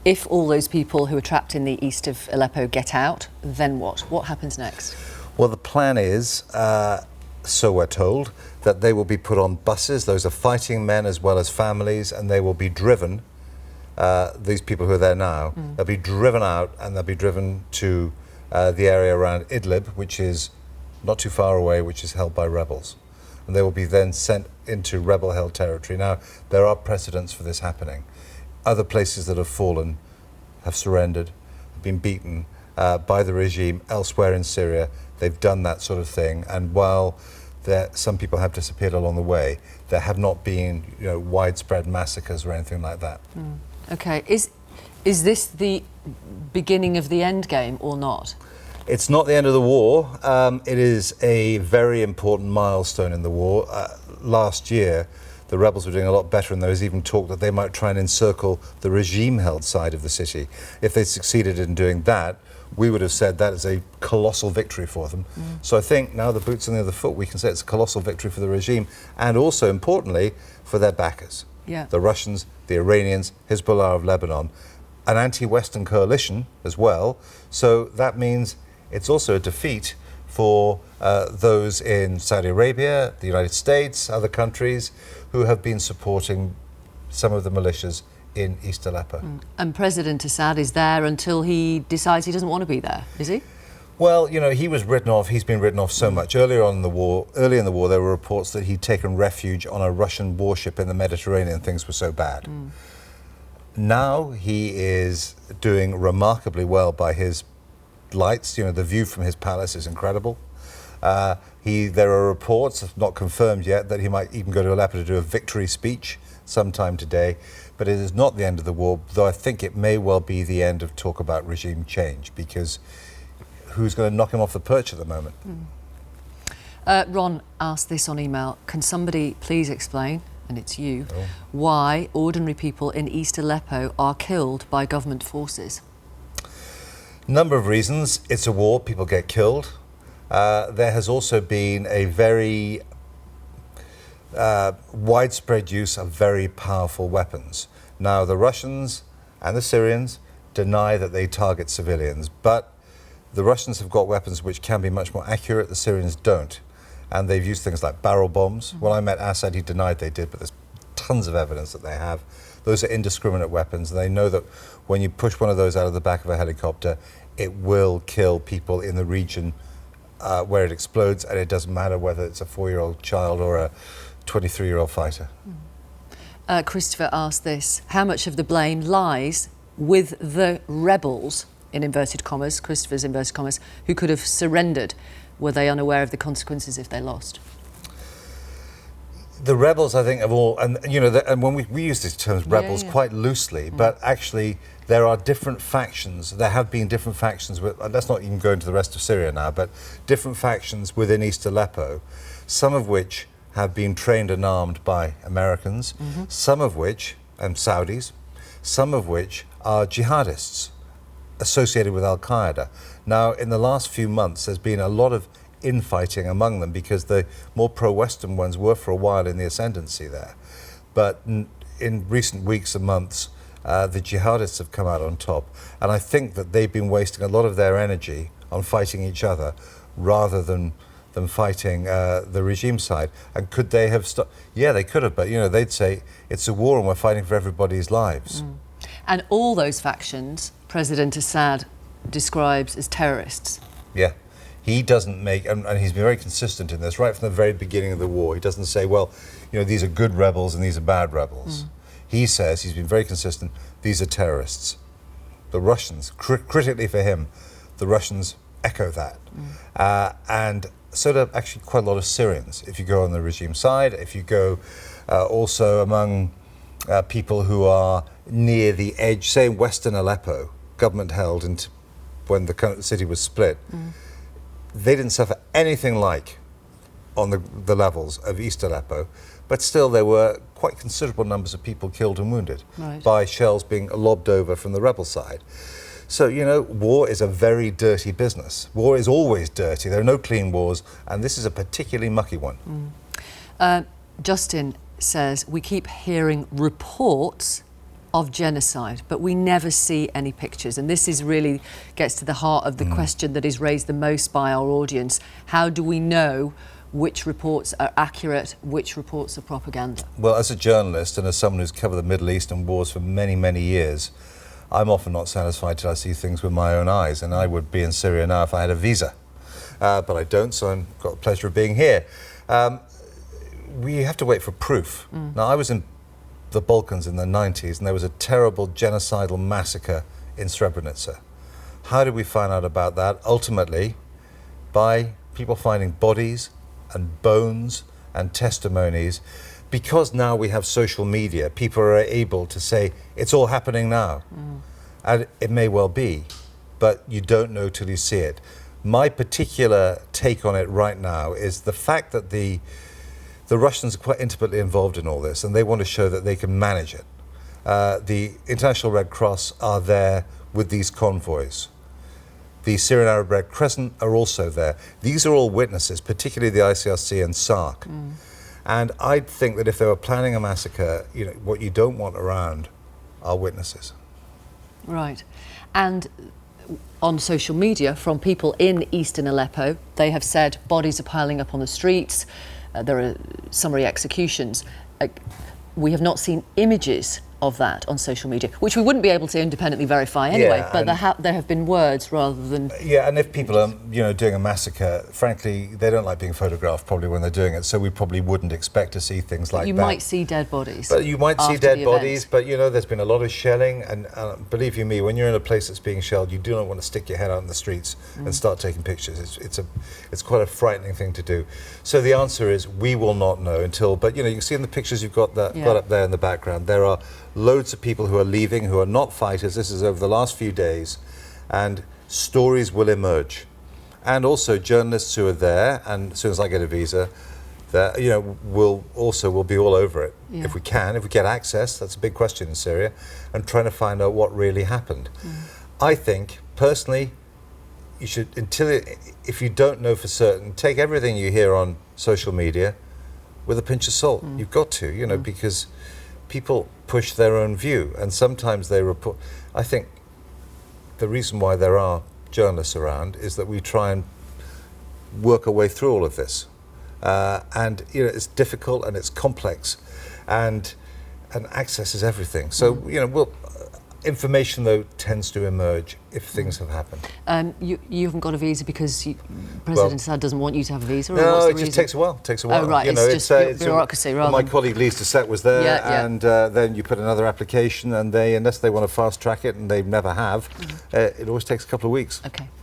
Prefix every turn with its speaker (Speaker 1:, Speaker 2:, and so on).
Speaker 1: If all those people who are trapped in the east of Aleppo get out, then what? What happens next?
Speaker 2: Well, the plan is, so we're told, that they will be put on buses. Those are fighting men as well as families, and they will be driven, these people who are there now, they'll be driven out and they'll be driven to the area around Idlib, which is not too far away, which is held by rebels. And they will be then sent into rebel-held territory. Now, there are precedents for this happening. Other places that have fallen have surrendered, been beaten by the regime elsewhere in Syria. They've done that sort of thing. And while some people have disappeared along the way, there have not been, widespread massacres or anything like that.
Speaker 1: OK. Is this the beginning of the end game or not?
Speaker 2: It's not the end of the war. It is a very important milestone in the war. Last year, the rebels were doing a lot better, and there was even talk that they might try and encircle the regime-held side of the city. If they succeeded in doing that, we would have said that is a colossal victory for them. So I think now the boot's on the other foot, we can say it's a colossal victory for the regime, and also, importantly, for their backers.
Speaker 1: Yeah.
Speaker 2: The Russians, the Iranians, Hezbollah of Lebanon, an anti-Western coalition as well. So that means it's also a defeat for those in Saudi Arabia, the United States, other countries who have been supporting some of the militias in East Aleppo.
Speaker 1: And President Assad is there until he decides he doesn't want to be there, is he?
Speaker 2: Well, he was written off. He's been written off so much. Early in the war, there were reports that he'd taken refuge on a Russian warship in the Mediterranean. Things were so bad. Now he is doing remarkably well by his lights. The view from his palace is incredible. There are reports, not confirmed yet, that he might even go to Aleppo to do a victory speech sometime today. But it is not the end of the war, though I think it may well be the end of talk about regime change, because who's going to knock him off the perch at the moment?
Speaker 1: Ron asked this on email. Can somebody please explain, and it's you, why ordinary people in East Aleppo are killed by government forces?
Speaker 2: Number of reasons. It's a war, people get killed. There has also been a very widespread use of very powerful weapons. Now, the Russians and the Syrians deny that they target civilians, but the Russians have got weapons which can be much more accurate, the Syrians don't. And they've used things like barrel bombs. When I met Assad, he denied they did, but there's tons of evidence that they have. Those are indiscriminate weapons, and they know that when you push one of those out of the back of a helicopter, it will kill people in the region where it explodes, and it doesn't matter whether it's a 4-year-old child or a 23-year-old fighter.
Speaker 1: Christopher asked this: how much of the blame lies with the rebels, in inverted commas, Christopher's inverted commas, who could have surrendered? Were they unaware of the consequences if they lost?
Speaker 2: The rebels, I think, have all, and and when we use these terms rebels quite loosely, but actually there are different factions. There have been different factions. Let's not even go into the rest of Syria now, but different factions within East Aleppo, some of which have been trained and armed by Americans, some of which, and Saudis, some of which are jihadists associated with Al-Qaeda. Now, in the last few months, there's been a lot of infighting among them because the more pro-Western ones were for a while in the ascendancy there. But in recent weeks and months, the jihadists have come out on top. And I think that they've been wasting a lot of their energy on fighting each other rather than fighting the regime side. And could they have stopped? Yeah, they could have, but they'd say it's a war and we're fighting for everybody's lives.
Speaker 1: And all those factions President Assad describes as terrorists.
Speaker 2: Yeah. He doesn't make, and he's been very consistent in this, right from the very beginning of the war. He doesn't say, well, these are good rebels and these are bad rebels. He says, he's been very consistent, these are terrorists. The Russians, critically for him, the Russians echo that. And so do actually quite a lot of Syrians. If you go on the regime side, if you go also among people who are near the edge, say in Western Aleppo, government held when the city was split, they didn't suffer anything like on the levels of East Aleppo, but still there were quite considerable numbers of people killed and wounded by shells being lobbed over from the rebel side. So, war is a very dirty business. War is always dirty. There are no clean wars, and this is a particularly mucky one.
Speaker 1: Justin says, we keep hearing reports of genocide, but we never see any pictures. And this is really gets to the heart of the question that is raised the most by our audience. How do we know which reports are accurate, which reports are propaganda?
Speaker 2: Well, as a journalist and as someone who's covered the Middle East and wars for many, many years, I'm often not satisfied till I see things with my own eyes, and I would be in Syria now if I had a visa. But I don't, so I've got the pleasure of being here. We have to wait for proof. Now, I was in the Balkans in the 90s, and there was a terrible genocidal massacre in Srebrenica. How did we find out about that? Ultimately, by people finding bodies and bones and testimonies. Because now we have social media, people are able to say, it's all happening now. And it may well be, but you don't know till you see it. My particular take on it right now is the fact that the Russians are quite intimately involved in all this, and they want to show that they can manage it. The International Red Cross are there with these convoys. The Syrian Arab Red Crescent are also there. These are all witnesses, particularly the ICRC and SARC. And I think that if they were planning a massacre, you know, what you don't want around are witnesses.
Speaker 1: Right. And on social media, from people in eastern Aleppo, they have said bodies are piling up on the streets, there are summary executions. We have not seen images of that on social media, which we wouldn't be able to independently verify anyway,
Speaker 2: Yeah,
Speaker 1: but there have been words rather than...
Speaker 2: Yeah, and if people are, you know, doing a massacre, frankly, they don't like being photographed probably when they're doing it, so we probably wouldn't expect to see things like that.
Speaker 1: You might see dead bodies.
Speaker 2: But you might see dead bodies,
Speaker 1: event.
Speaker 2: but, you know, there's been a lot of shelling, and believe you me, when you're in a place that's being shelled, you do not want to stick your head out in the streets and start taking pictures. It's quite a frightening thing to do. So the answer is we will not know until, but, you know, you can see in the pictures you've got up there in the background, there are loads of people who are leaving, who are not fighters. This is over the last few days, and stories will emerge. And also journalists who are there, and as soon as I get a visa, that, you know, will be all over it.
Speaker 1: Yeah.
Speaker 2: If we get access, that's a big question in Syria, and trying to find out what really happened. I think, personally, you should, if you don't know for certain, take everything you hear on social media with a pinch of salt. You've got to, you know, because people push their own view, and sometimes they report. I think the reason why there are journalists around is that we try and work our way through all of this, and you know, it's difficult and it's complex, and access is everything. So you know, information though tends to emerge if things have happened.
Speaker 1: You haven't got a visa because President Assad doesn't want you to have a visa? Or
Speaker 2: No,
Speaker 1: what's the
Speaker 2: it just
Speaker 1: reason?
Speaker 2: takes a while. It takes a while.
Speaker 1: Oh, right.
Speaker 2: You know,
Speaker 1: it's just bureaucracy rather
Speaker 2: My
Speaker 1: than...
Speaker 2: colleague Lise Doucette was there,
Speaker 1: Yeah.
Speaker 2: and then you put another application, and unless they want to fast track it, and they never have, it always takes a couple of weeks.
Speaker 1: Okay.